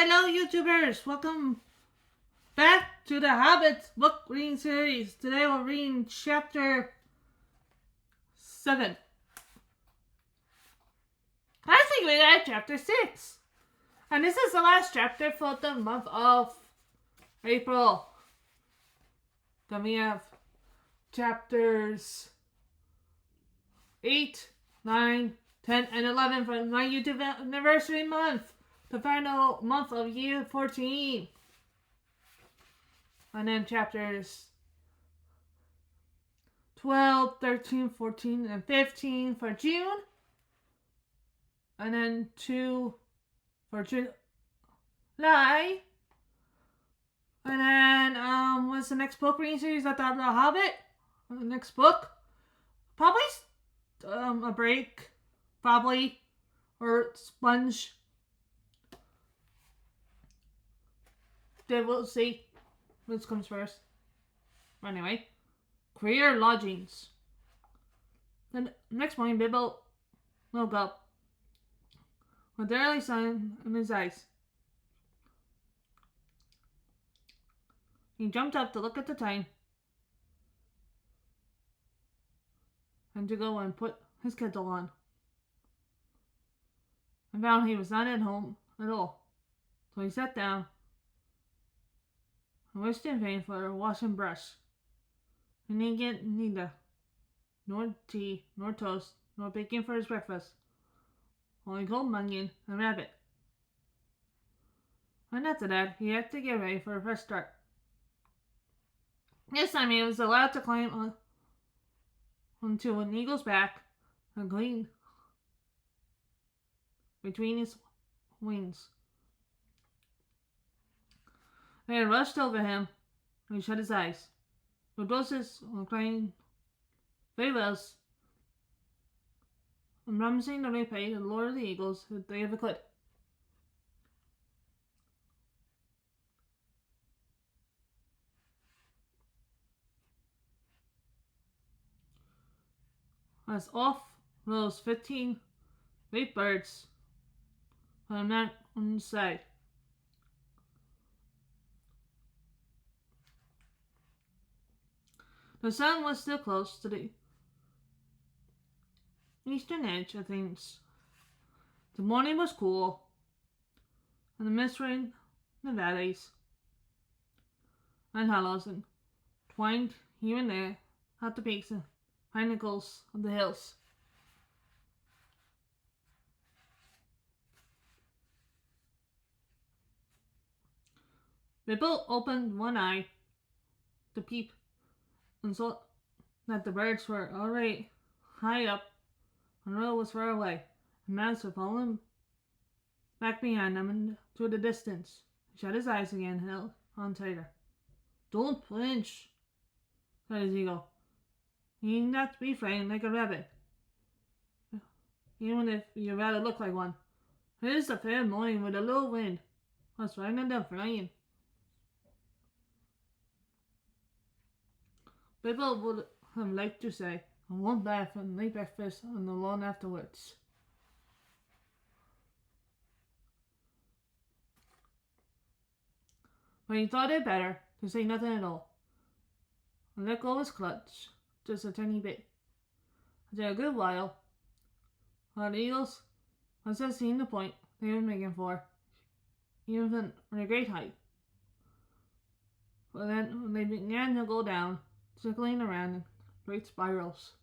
Hello YouTubers! Welcome back to the Hobbit book reading series. Today we're reading chapter 7. Last week we got chapter 6. And this is the last chapter for the month of April. Then we have chapters 8, 9, 10, and 11 for my YouTube anniversary month. The final month of year 14. And then chapters 12, 13, 14, and 15 for June. And then 2 for July. And then, what's the next book reading series after The Hobbit? The next book? Probably, a break. Probably. Or Sponge. Then we'll see which comes first. Anyway, career lodgings. The next morning, Bibble woke up with the early sun in his eyes. He jumped up to look at the time and to go and put his kettle on, and found he was not at home at all. So he sat down and wished in vain for a wash and brush. And he didn't get neither, nor tea, nor toast, nor bacon for his breakfast, only cold onion and rabbit. And after that, he had to get ready for a fresh start. This time he was allowed to climb onto an eagle's back and clean between his wings. They had rushed over him, and he shut his eyes. The roses were crying farewells and promising to repay the Lord of the Eagles if they ever could. As off rose 15 great birds from a mountain side. The sun was still close to the eastern edge of things. The morning was cool, and the mist were in the valleys and hollows and twined here and there at the peaks and pinnacles of the hills. Bibble opened one eye to peep and saw that the birds were already high up and the road was far away, and mountains were falling back behind them into the distance. He shut his eyes again and held on tighter. "Don't flinch," said his eagle. "You need not to be frightened like a rabbit, even if you rather look like one. It is a fair morning with a low wind. What's frightened than flying?" Bibble would have liked to say, "I won't laugh and late breakfast on the lawn afterwards." But he thought it better to say nothing at all, and let go of his clutch just a tiny bit. After a good while the eagles must have seen the point they were making for, even from a great height. But then when they began to go down, circling around in great spirals.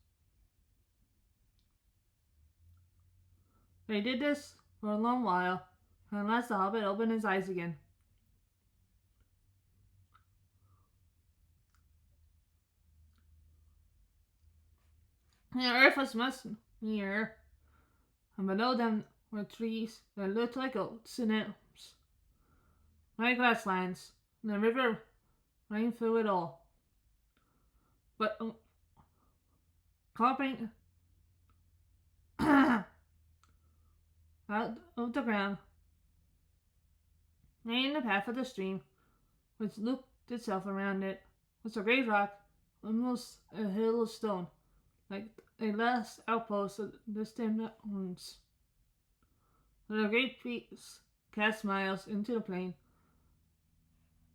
They did this for a long while, and at last the hobbit opened his eyes again. The earth was much nearer, and below them were trees that looked like oaks and elms, like grasslands, and the river ran through it all. But cropping out of the ground lay in the path of the stream, which looped itself around it, was a great rock, almost a hill of stone, like a last outpost of distant mountains. With a great peace cast smiles into the plane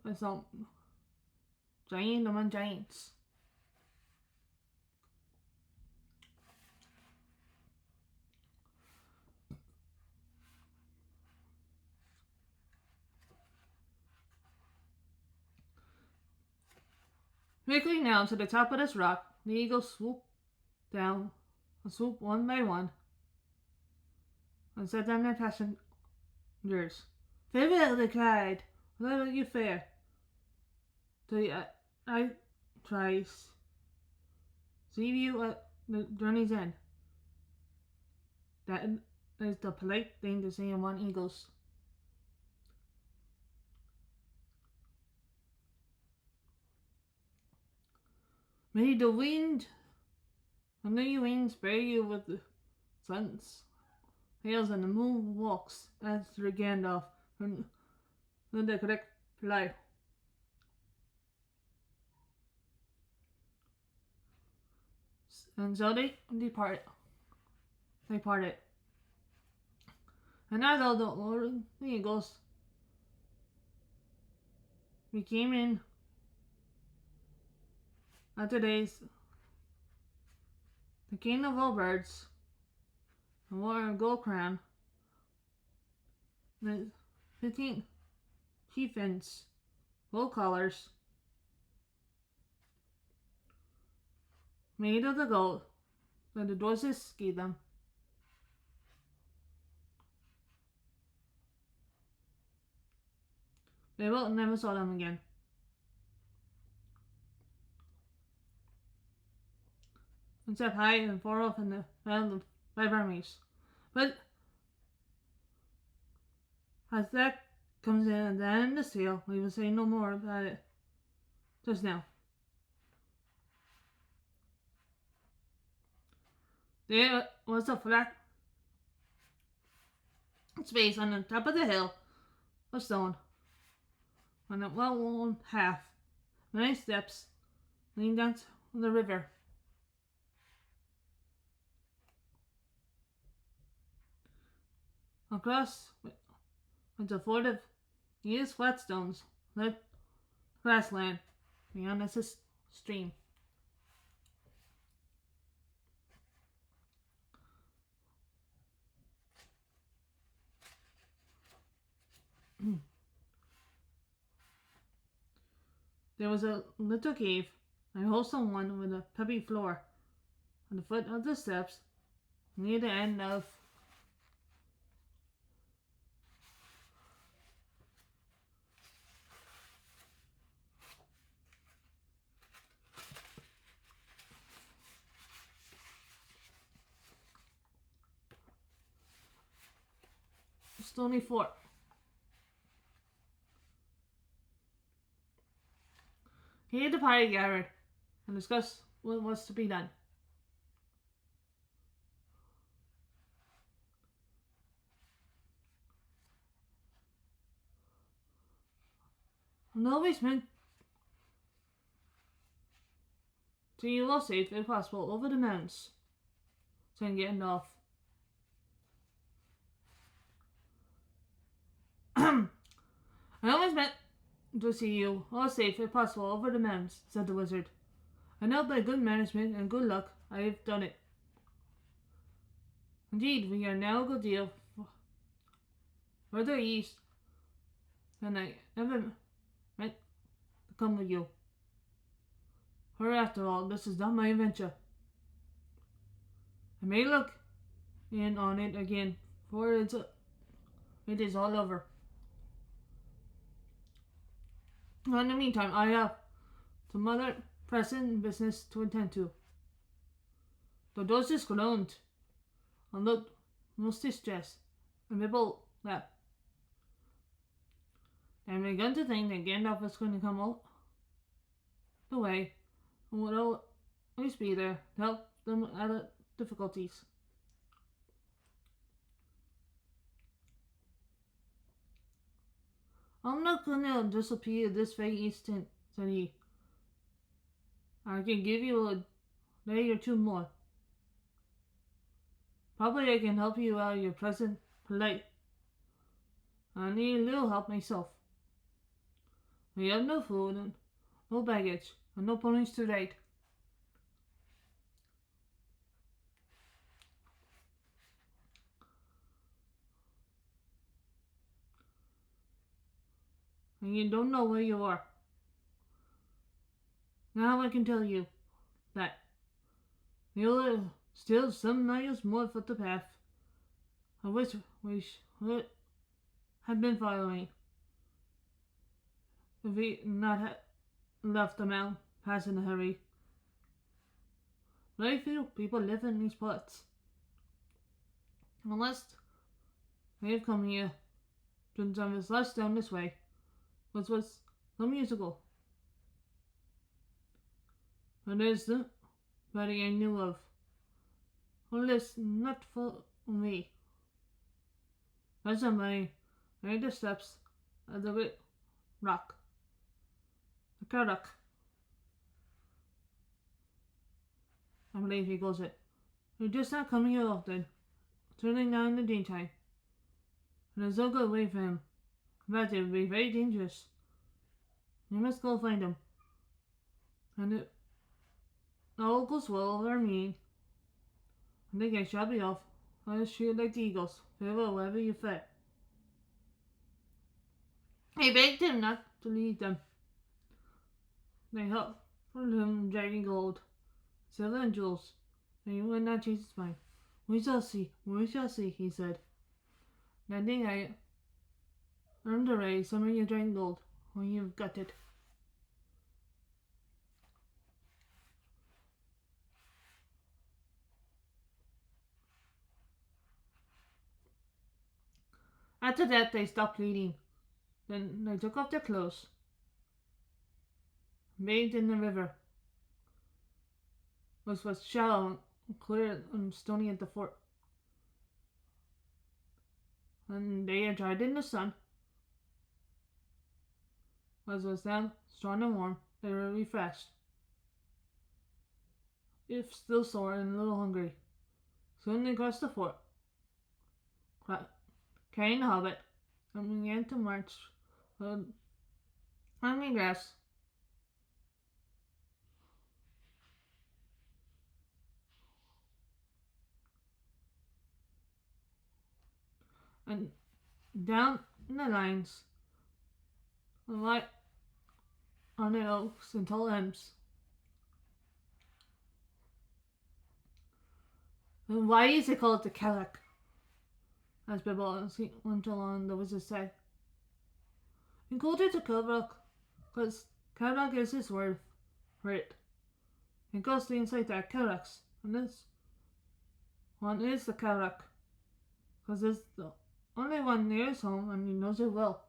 by some giant among giants. Quickly now to the top of this rock, the eagles swoop down, and swoop one by one, and set down their passengers. Farewell, they cried. Let you fare. I tries. See you at the journey's end. That is the polite thing to say among eagles. May the wind under your wings bear you with the sun's sails and the moon walks, answered Gandalf from the correct reply. And so they departed. And although the Lord the eagles we came in after days, the king of all birds, and wore a gold crown, the 15 chieftains, gold collars, made of the gold that the dwarves gave them. They both never saw them again. And set high and far off in the land of 5 armies. But as that comes in and then the seal, we will say no more about it just now. There was a flat space on the top of the hill of stone, on a well-worn path. Many steps leading down to the river. Across with a fort of used flat stones led grassland beyond this stream. There was a little cave, a wholesome one with a pebbly floor, at the foot of the steps, near the end of stony fort. Here the party gathered and discussed what was to be done. And always meant to you all safe if possible over the mountains, saying getting off. I always meant to see you all safe if possible over the mountains, said the wizard. I know by good management and good luck I have done it. Indeed, we are now a good deal further east than I ever meant to come with you. For after all, this is not my adventure. I may look in on it again, for it is all over. In the meantime, I have some other pressing business to attend to. The doses groaned and looked most distressed, and Bibble laughed. I began to think that Gandalf was going to come all the way and would always be there to help them out of difficulties. I'm not gonna disappear this very instant, said he. I can give you a day or two more. Probably I can help you out of your present plight. I need a little help myself. We have no food and no baggage and no ponies to ride. And you don't know where you are. Now I can tell you that you're still some miles more for the path of which we should have been following if we not had left the mountain pass in a hurry. Very few people live in these parts. Unless they have come here since I was last down this way, which was some years ago. But there's nobody I knew of. Or lives not for me. There's somebody made the steps of the great rock. The Karak. I believe he calls it. You're just not coming here often. Certainly not in the daytime. And there's no good way for him. But it would be very dangerous. You must go find him. And if all goes well or mean, I think I shall be off. I'll shoot like the eagles. Farewell wherever you fare. He begged him not to leave them. They helped for him dragging gold, silver and jewels, and he would not change his mind. We shall see, he said. I think I earned a raise some of your dragon gold when you've got it. After that, they stopped bleeding. Then they took off their clothes, bathed in the river, which was shallow, clear, and stony at the fort. And they had dried in the sun, as was now strong and warm. They were refreshed, if still sore and a little hungry. Soon they crossed the fort, carrying the hobbit, and began to march on the grass. And down the lines, light on the oaks and tall elms. And why is it called the Kellock? As Bible went along, the wizard said. He called it the Kellock because Kellock is his word for it. It goes things like that, Kellocks. And this one is the Kellock because it's the only one near his home and he knows it well.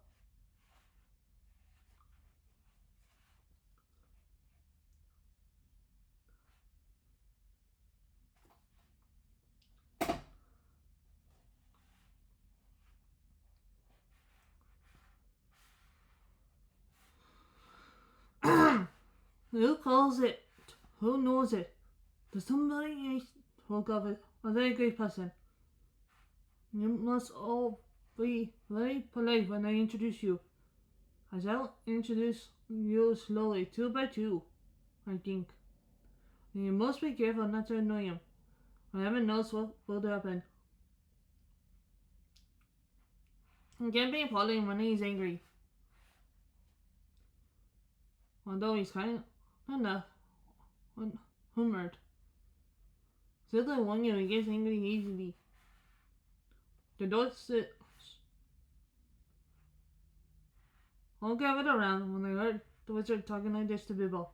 Who calls it? Who knows it? Does somebody spoke of it? A very great person. You must all be very polite when I introduce you. I shall introduce you slowly, two by two, I think. And you must be careful not to annoy him. Heaven knows what will happen. He can't be polite when he's angry. Although he's kind enough when humored. Still, I warn you, he gets angry easily. The dogs all gathered around when they heard the wizard talking like this to Bibble.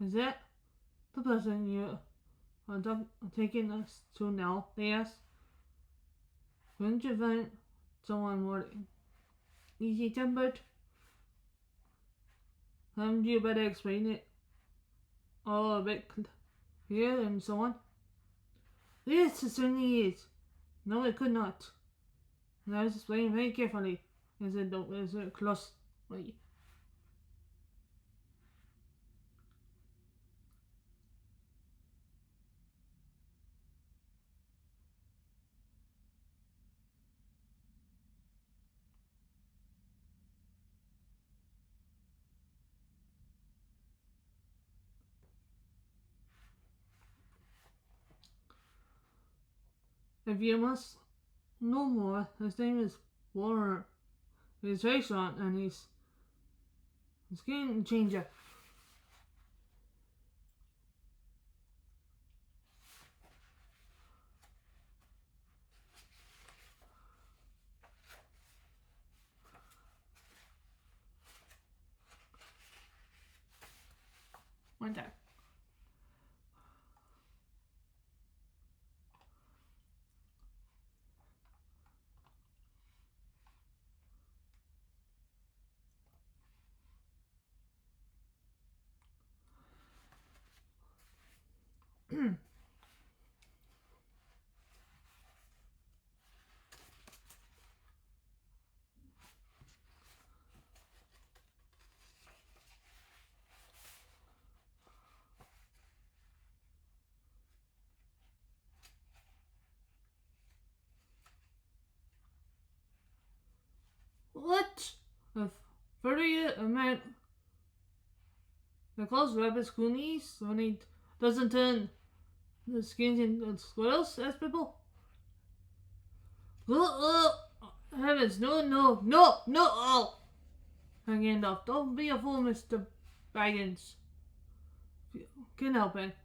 Is that the person you are taking us to now? They asked. Couldn't you find someone more easy-tempered? Haven't you better explain it all a bit clear and so on? Yes, it certainly is. No, it could not. And I was explaining very carefully, answered the wizard closely. If you must know more, his name is Warner. He's very strong and he's a game changer. One time. What? A 30 a man that calls rabbits coonies when he doesn't turn the skins into squirrels as people? Heavens, no, no, no, no! Oh! Gandalf, don't be a fool, Mr. Baggins. Can't help it.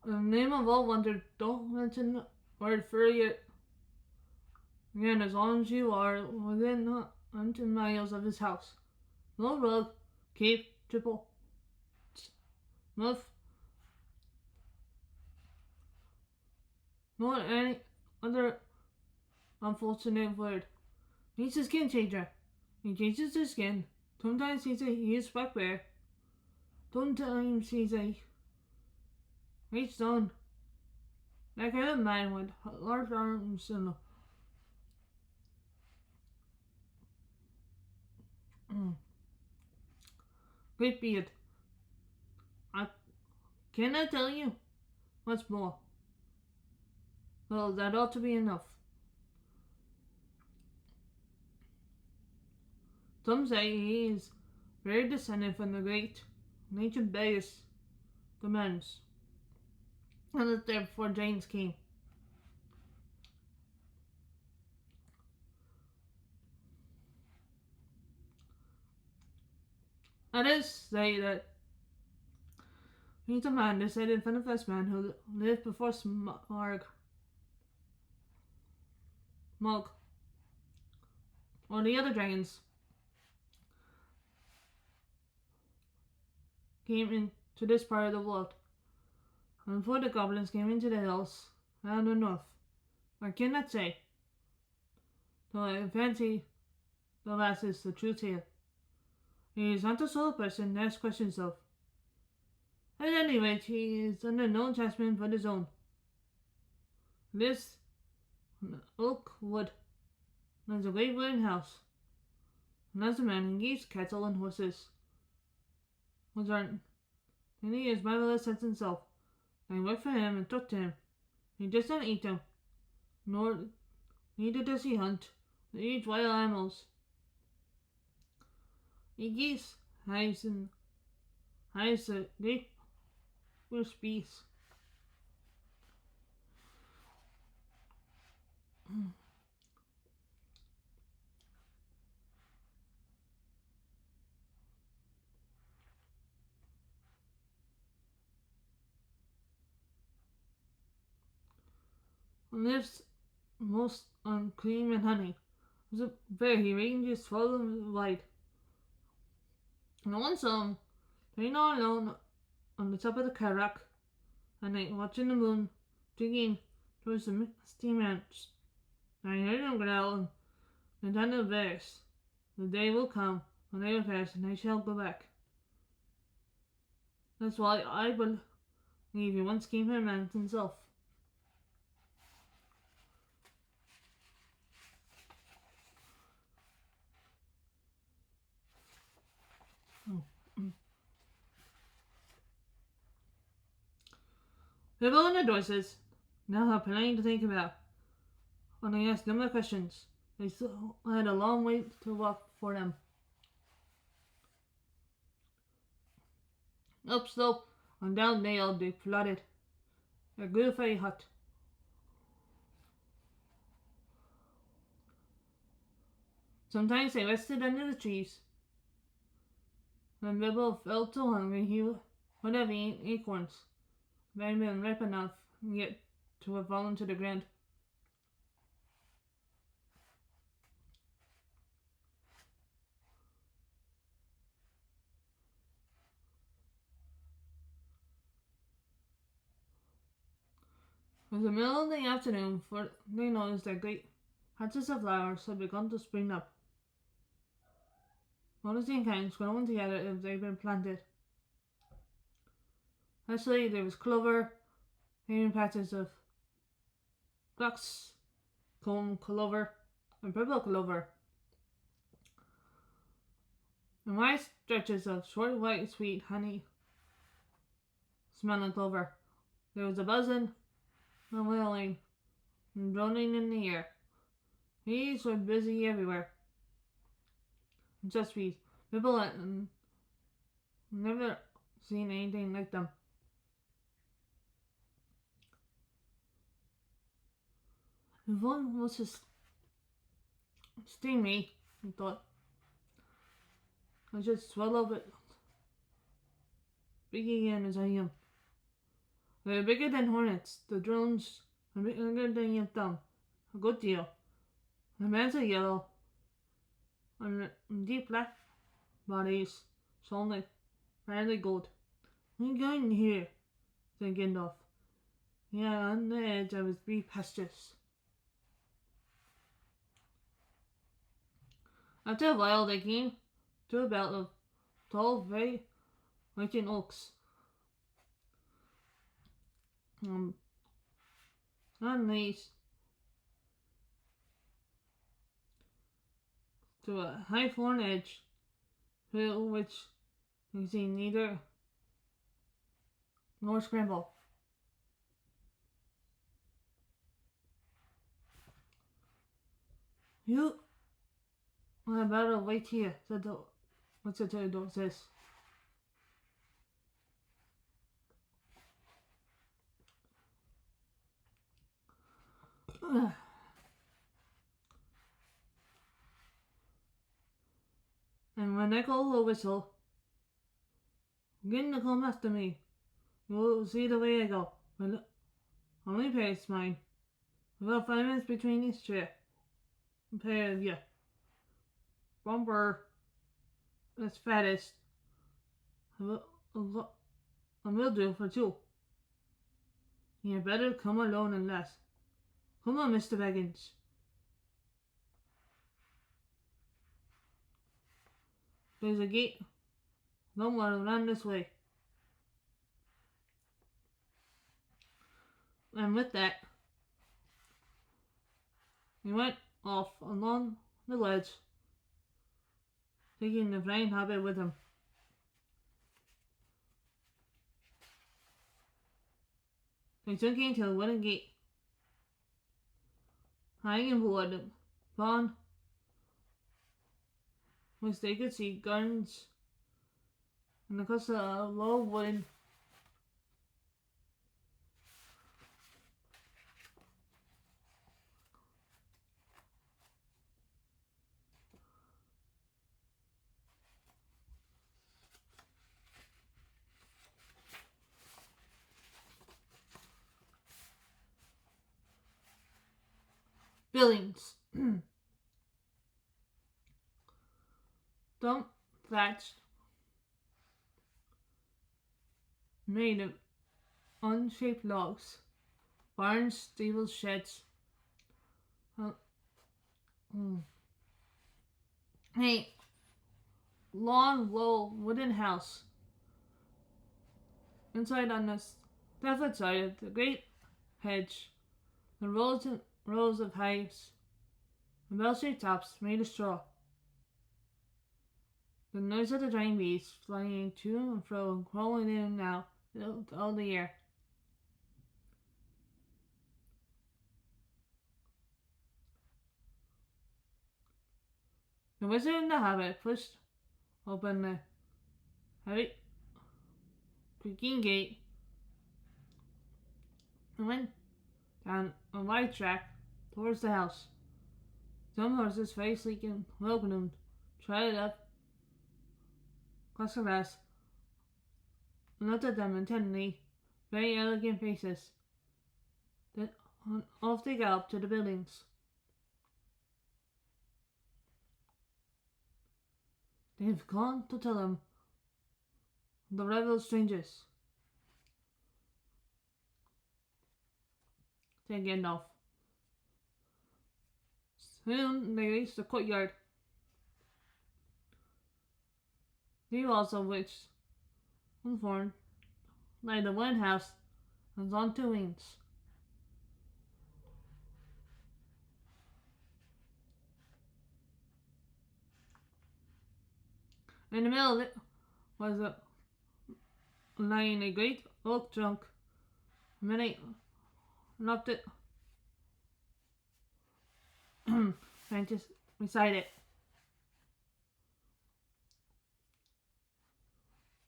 In the name of all wonder, don't mention the word furry again as long as you are within 100 miles of his house. No rug, cape, triple, muff, nor any other unfortunate word. He's a skin changer. He changes his skin. Sometimes he is black bear. Sometimes he's a great stone. That kind of man with large arms and great beard. I cannot tell you what's more. Well, that ought to be enough. Some say he is very descended from the great ancient bears, the men's, and that there before James came. Others say that he's a man descended from the first man who lived before Smaug, or the other dragons came into this part of the world, and before the goblins came into the hills and the north. I cannot say, though I fancy the last is the truth here. He is not the sort of person to ask questions of. At any rate, he is under no attachment but his own. This oak wood is a great wooden house, and as a man he keeps cattle and horses, which aren't, and he is marvelous sense himself. I work for him and talk to him. He does not eat them, neither does he hunt. He eats wild animals. He keeps hives a great roast beasts. And lives most on cream and honey. As a bear, he ranges far and wide. And once lying all alone on the top of the Karak at night, watching the moon digging towards the misty mountains. I heard him growl and the thunder of bears. The day will come when they will pass and I shall go back. That's why I believe he once came here man himself. People in the doorways now have plenty to think about. When I asked no more questions, they still had a long way to walk for them. Up slope and down dale they plodded, a goofy hut. Sometimes they rested under the trees. When Bibble felt so hungry, he would have eaten acorns. They had been ripe enough yet to have fallen to the ground. It was the middle of the afternoon, for they noticed that great patches of flowers had begun to spring up. All the same kinds growing together as they'd been planted. Actually, there was clover, and patches of box comb clover, and purple clover, and wide stretches of short white sweet honey smelling clover. There was a buzzing and wailing and droning in the air. Bees were busy everywhere. Just bees. People had never seen anything like them. If one was to sting me, he thought, I should swallow it big again as I am. They're bigger than hornets. The drones are bigger than your thumb. A good deal. The mans are yellow, and deep black bodies shone like fairly gold. What are you going here? Said Gandalf. Yeah, on the edge of his bee pastures. After a while, they came to a belt of tall, very lichen oaks. On these to a high thorn edge, through which you see neither nor scramble. You are better wait here, said the what's it to the dog says. And when I call the whistle, begin to come after me. You'll see the way I go. But only pace mine. About 5 minutes between each trip. A pair of you. Bumper is fattest. I will do for 2. You better come alone and less. Come on, Mr. Baggins. There's a gate. Don't want to run this way. And with that, he went off along the ledge, taking the flying hobbit with him. They soon came to a wooden gate, hanging in wood, upon which they could see gardens and across a low wooden buildings. Dump thatched, made of unshaped logs, barns, stables, sheds. A long, low wooden house. Inside on the left side of the great hedge, the rows and rows of hives, and bell-shaped tops made of straw. The noise of the giant bees flying to and fro and crawling in and out filled all the air. The wizard and the hobbit pushed open the heavy creaking gate and went down a wide track towards the house. Some horses, very sleek and well groomed, trotted up across the grass and looked at them intently, very elegant faces. Then off they galloped to the buildings. They've gone to tell them the rebel strangers. Said Gandalf. Soon they reached the courtyard, the walls of which was formed like the one house was on two wings. In the middle of it was lying a great oak trunk, and many knocked it branches beside it.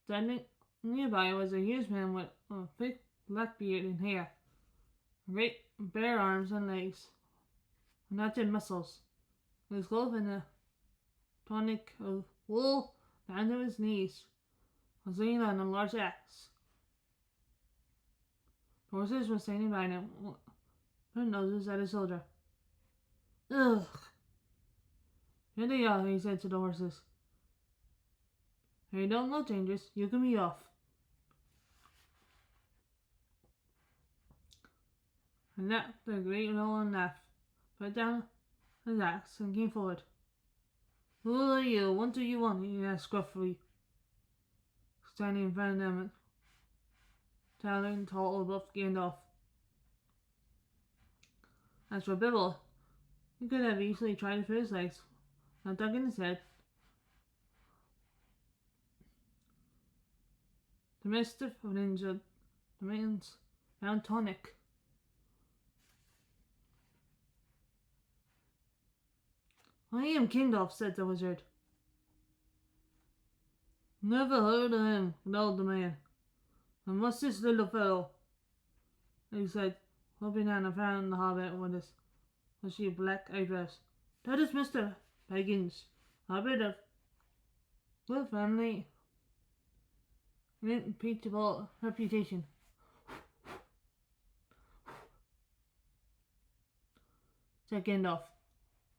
Standing nearby was a huge man with a thick black beard and hair, great bare arms and legs, and knotted muscles. He was clothed in a tunic of wool down to his knees, was leaning on a large axe. The horses were standing by him, their noses at his shoulder. Ugh! Here they are, he said to the horses. If you don't look dangerous, you can be off. And that the great Roland laughed, put down his axe, and came forward. Who are you? What do you want? He asked gruffly, standing in front of them, towering tall above Gandalf. As for Bibble, he could have easily tried for his legs, not ducking his head. The mischief of an injured, the man's found tonic. I am Gandalf, said the wizard. Never heard of him, growled the man. And what's this little fellow? He said, looking down and found the hobbit with his bushy black eyebrows. That is Mr. Baggins, hobbit of good family and impeachable reputation. Said Gandalf.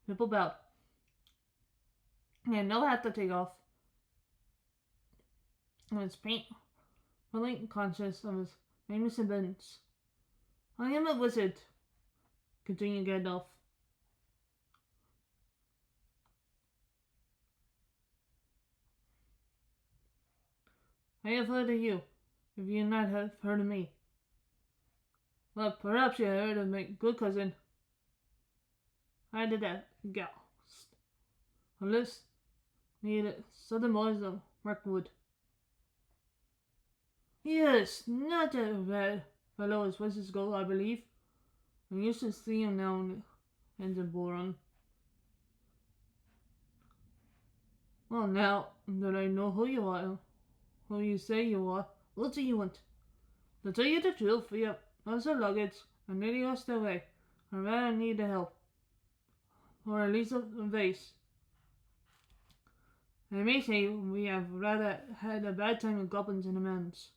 People bowed. He had no hat to take off, and was painfully conscious of his famous events. I am a wizard, continued Gandalf. I have heard of you, if you not have heard of me. Well, perhaps you have heard of my good cousin. I did that gal. Who lives near the southern borders of Mirkwood. Yes, not a bad fellow as wizards go, I believe. I used to see him now in the Boron. Well, now that I know who you are, who you say you are, what do you want? To tell you the truth, we have lots of luggage and nearly lost our way. I rather need the help. Or at least a vase. I may say we have rather had a bad time with goblins in the mountains.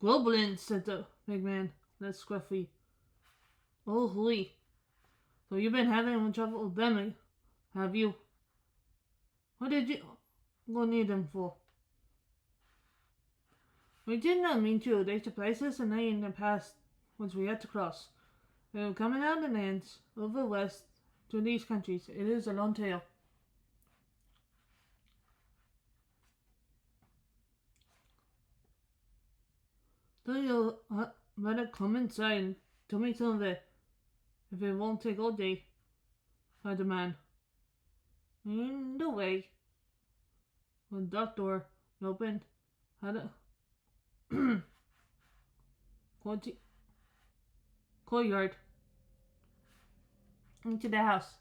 Goblins, said the big man, less scruffy. Oh, hooey. So you've been having trouble with them, have you? What did you go need them for? We did not mean to. They supplied us a night in the past, which we had to cross. We were coming out of the lands over west to these countries. It is a long tale. So you'll better come inside and tell me some of it, if it won't take all day, cried the man. In the way. The dark door opened, had a courtyard into the house.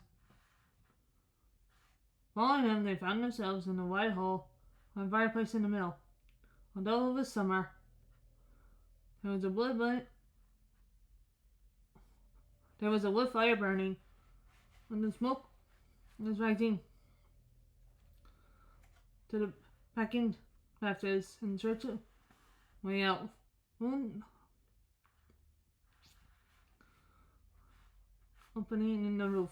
Following them, they found themselves in a wide hall with a fireplace in the middle. Although it was summer, There was a wood but there was a wood fire burning, and the smoke was rising to the packing rafters and search a way out. One opening in the roof.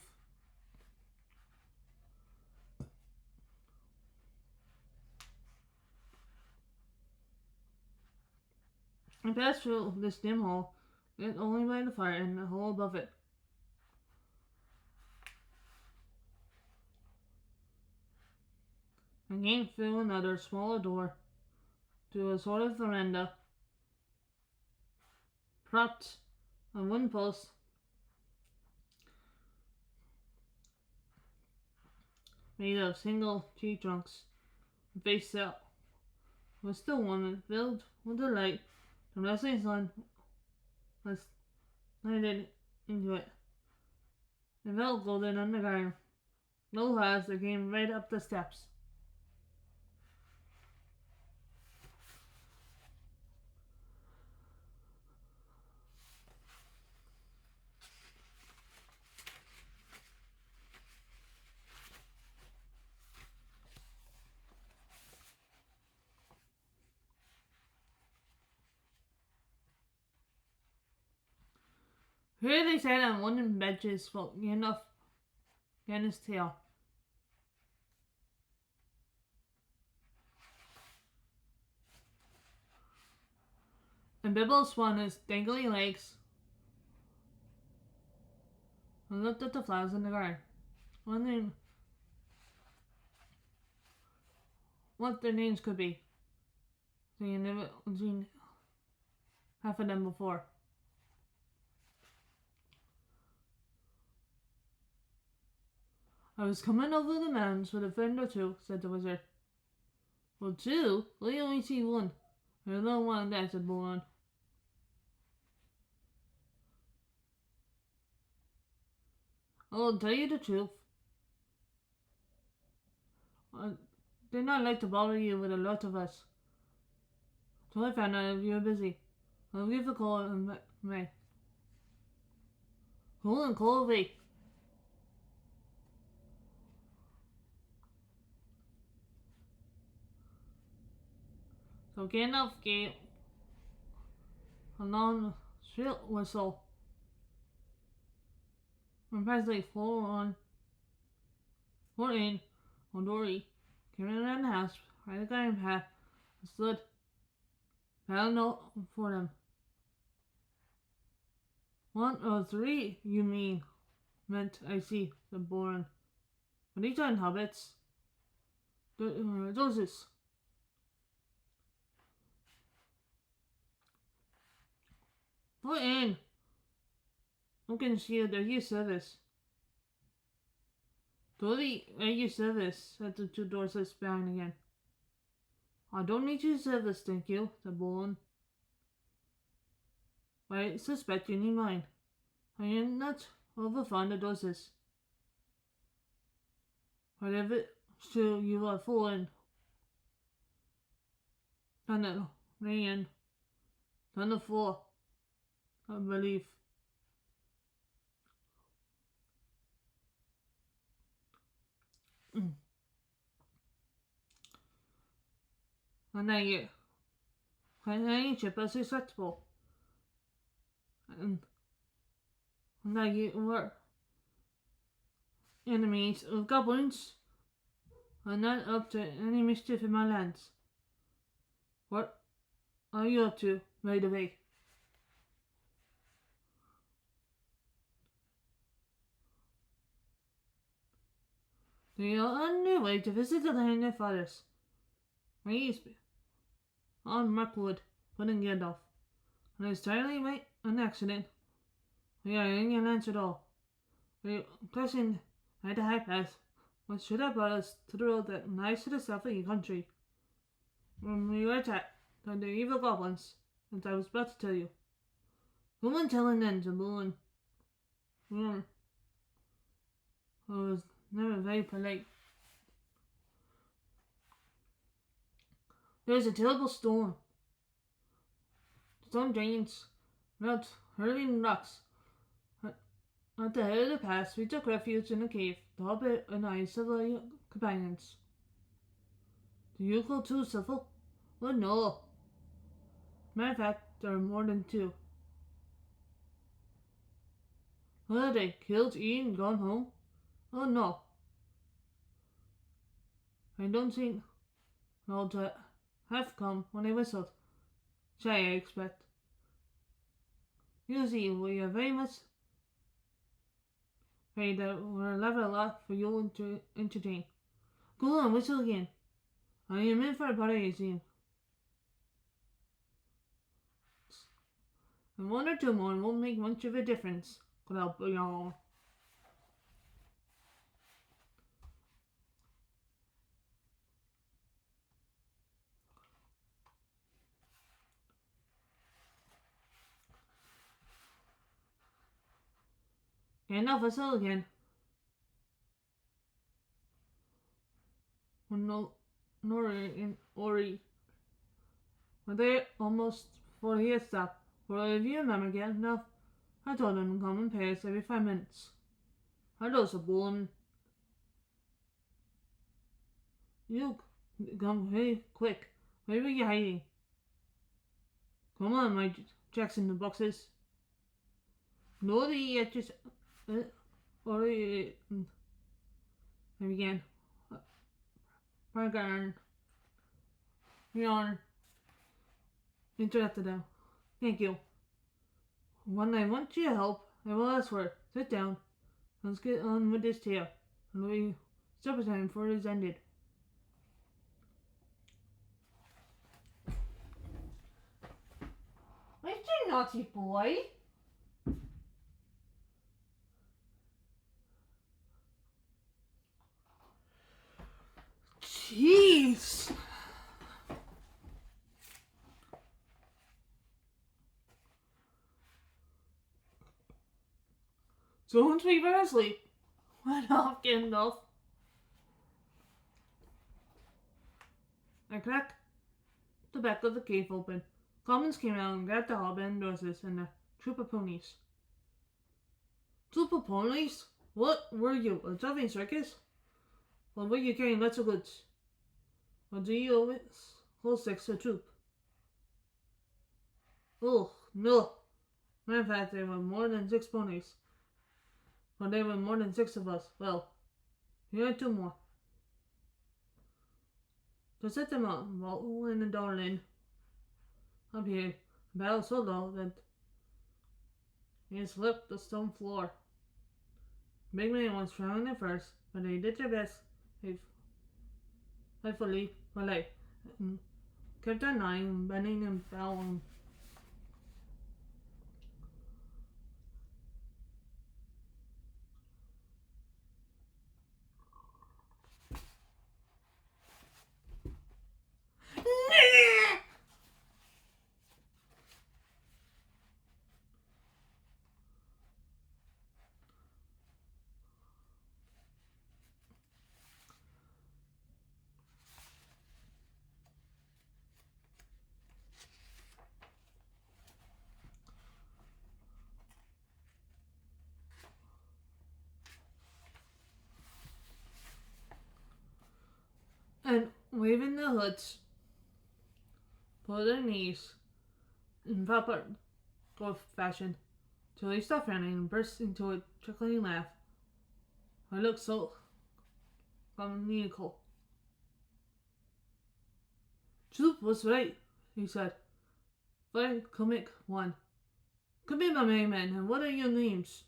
I passed through this dim hall, lit only by the fire and the hole above it. I came through another smaller door to a sort of veranda, propped on wooden posts. Made of single tree trunks. The face out was still warm and filled with the light. The rising sun was lighted into it. It felt golden on the ground. No clouds that came right up the steps. Here they sat on wooden benches, spoke Gandalf Gandalf's tail. And Bibble swung his dangly legs and looked at the flowers in the garden, wondering what their names could be. He had never seen half of them before. I was coming over the mountains with a friend or two, said the wizard. Well, two? We only see one. I don't want that, said Bolon. I'll tell you the truth. I did not like to bother you with a lot of us. So I found out you were busy. I'll give a call in May. Call and call away. So Gandalf gave a long, shrill whistle. When presently full in, on Dory, came around the house, by the garden path, and stood, found a note for them. 1 or 3, you meant, I see, said Boran. But these aren't hobbits. They're doses. Put in. Look and see their your service. Dory, at your service, said the two Dorsets behind again. I don't need your service, thank you, said Bolan. But I suspect you need mine. I am not over fond of Dorsets. Whatever still you are fallen. On the man, on the floor, I believe. And I friendship is acceptable. And that you were enemies of goblins are not up to any mischief in my lands. What are you up to, right away? They are on their way to visit the land of their fathers. He's on Markwood, putting Gandalf. And it's entirely by an accident. We are in your lands at all. We are crossing at the high pass, which should have brought us to the road that lies to the south of your country. When we were attacked by the evil goblins, as I was about to tell you. Go and tell an end to Bullen. I was never very polite. There is a terrible storm. Some drains, not hurling rocks. At the head of the pass, we took refuge in a cave. The hobbit and I civil companions. Do you go too, civil? Oh no. Matter of fact, there are more than two. What are they? Killed, eaten, gone home? Oh no. I don't think all to have come when I whistled. Shy, I expect. You see, we are very much afraid that we're left a lot for you to entertain. Go on, whistle again. I am in for a party, you see. And one or two more won't make much of a difference. Could help y'all. Enough whistle again. When Nori and Ori were there almost before he had stopped. Well, if you remember again enough, I told him to come in pairs every 5 minutes. I was a bull. You come very quick. Where were you hiding? Come on, my Jackson the boxes. No, the just or I began. Pargarn. Yarn. Interrupted them. Thank you. When I want your help, I will ask for it. Sit down. Let's get on with this tale. And we supper time before it is ended. Mr. Naughty Boy. Jeez. Don't be fast asleep. Went off Gandalf. I cracked the back of the cave open. Commons came out and grabbed the hobbit and horses and a troop of ponies. Troop of ponies? What were you, a traveling circus? Or were you carrying lots of goods? Or do you always hold six a troop? Oh, no. Matter of fact, there were more than 6 ponies. But there were more than 6 of us. Well, here are 2 more. To set them up, Walton and Darlin up here, battled so low that he slipped the stone floor. Big Man was trying at first, but they did their best faithfully for life, and kept on lying, bending and bowing. And waving the hoods for their knees in proper golf fashion till they stopped running and burst into a trickling laugh. I looked so comical. Troop was right, he said. Very comic one. Come in, my man, and what are your names?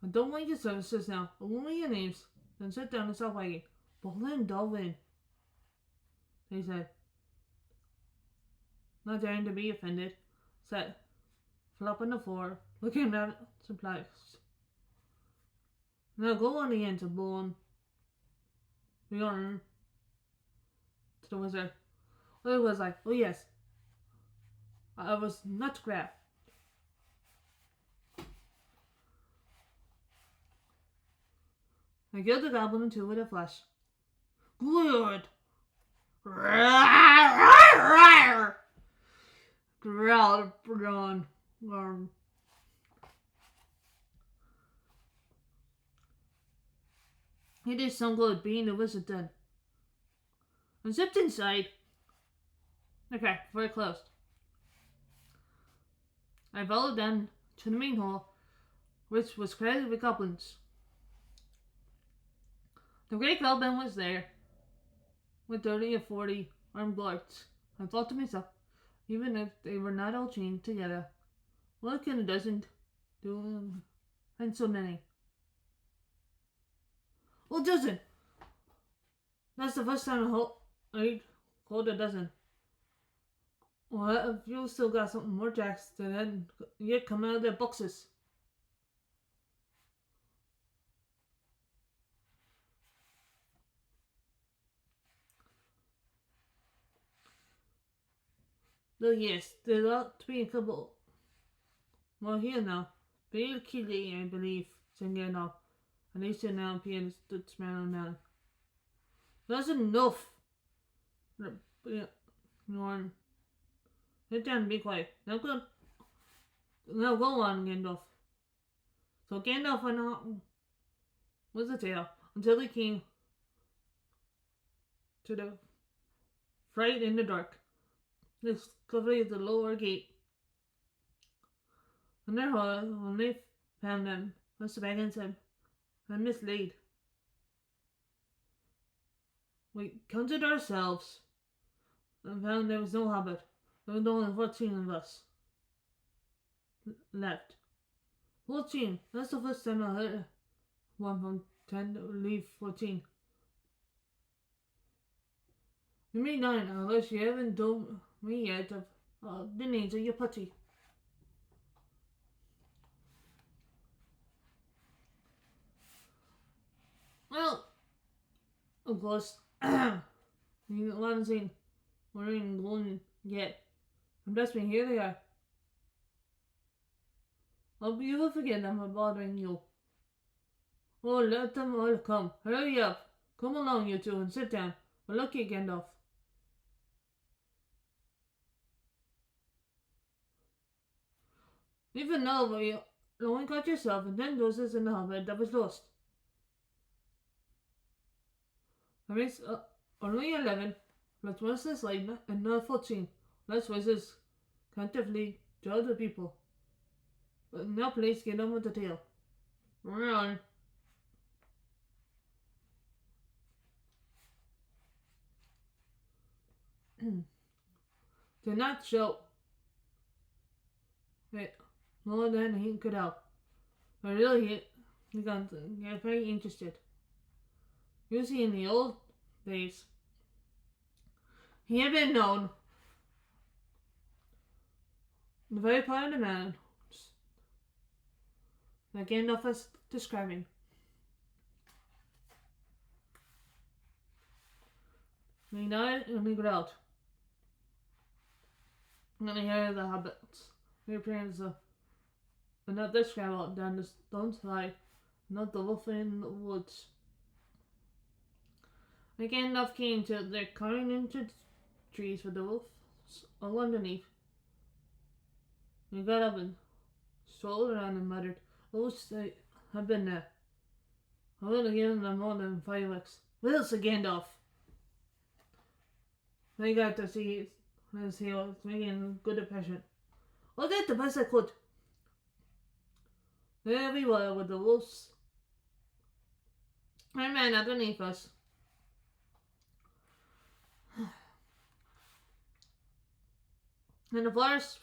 I don't want your services now. I want your names. Then sit down and stop wagging. Bolin Dolvin, he said, not daring to be offended. Sat flop on the floor, looking rather surprised. Now go on again to Bolin. Bjorn to the wizard. Well, it was like, oh yes, I was not grabbed. I killed the goblin in 2 with a flash. Good. growled Ron. It is some good being a wizard then. I zipped inside. Okay, very close. I followed them to the main hall, which was crowded with goblins. The great goblin was there, with 30 or 40 armed guards. I thought to myself, even if they were not all chained together, what can a dozen do and so many? Well, dozen! That's the first time I called a dozen. Well, if you still got something more jacks, then yet come out of their boxes. Though yes, there ought to be a couple more here now. Very keenly, I believe, said Gandalf. At least now Peter stood smiling down. That's enough. Norn. Sit down and be quiet. Now go on, Gandalf. So Gandalf went on with the tale until he came to the fright in the dark. The discovery of the lower gate. And their horror, when they found them, Mr. Baggins said, I'm mislaid. We counted ourselves and found there was no hobbit. There was only 14 of us left. 14. That's the first time I heard one from 10 to leave 14. You mean 9, unless you haven't told me yet of the names of your putty. Well, of course, you haven't seen Maureen and Golden yet. And bless me, here they are. Hope you will forget them for bothering you. Oh, let them all come. Hurry up. Come along, you two, and sit down. Well, look you, Gandalf. Even now, you only got yourself and 10 doses in the hobbit that was lost. There is only 11, plus Mrs. Lightning and not 14. Less wizards can't flee to other people. But now please get on with the tale. Run. Do not show. Wait, more than he could help. But really, he got very interested. You see, in the old days, he had been known the very part of the man that Gandalf was describing. He died and he growled. And then he heard the hobbits. He appears another scramble down the stone side, not the wolf in the woods. And Gandalf came to their carving into the trees with the wolves all underneath. He got up and strolled around and muttered, "Wolves have been there. I would have given them more than 5 weeks." Well, said Gandalf. They got to see as he was making a good impression. I did the best I could. There we were with the wolves and man underneath us. And the forest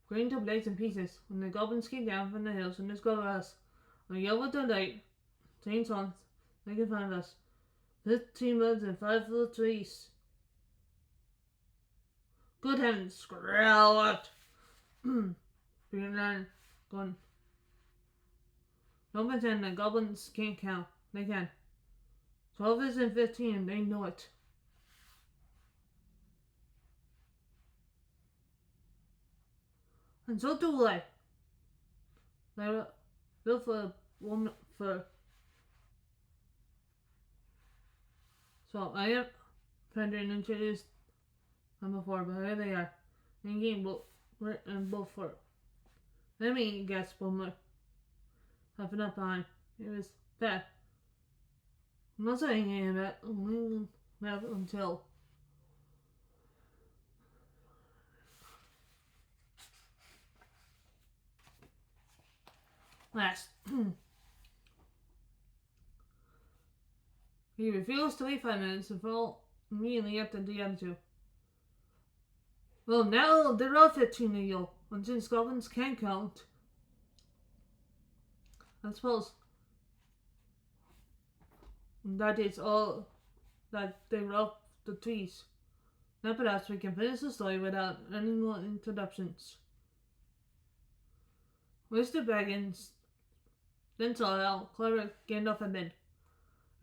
going to blaze in pieces when the goblins came down from the hills and discovered us. I yelled with delight, singing songs they could find us. 15 birds and 5 little trees. Good heavens, growl it! Greenland gone. Don't pretend the goblins can't count. They can. 12 isn't 15, they know it. And so do I. They were built for a woman for. So I am Fender and introduced them before, but here they are. In game book and both for. Let me guess one more. Half an up behind. It was bad. I'm not saying any of that. I'm that until last. He refused to wait 5 minutes and fell immediately after the other two. Well, now they're all 15 years old, and since goblins can count, I suppose that is all that they were off the trees. Now perhaps we can finish the story without any more interruptions. Mr. Baggins then saw how clever Gandalf had been.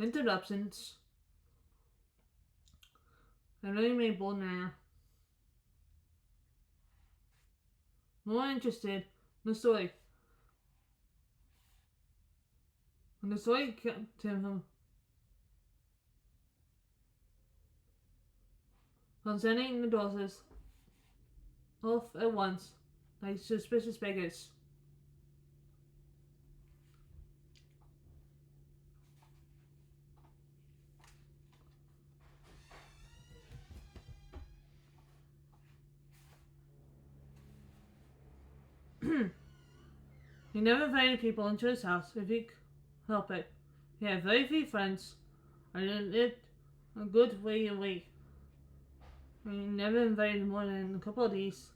Interruptions had really made Bolton more interested in the story. And the story kept him from sending the daughters off at once like suspicious beggars. He never invited people into his house if he could help it. He had very few friends, and it lived a good way away. He never invited more than a couple of these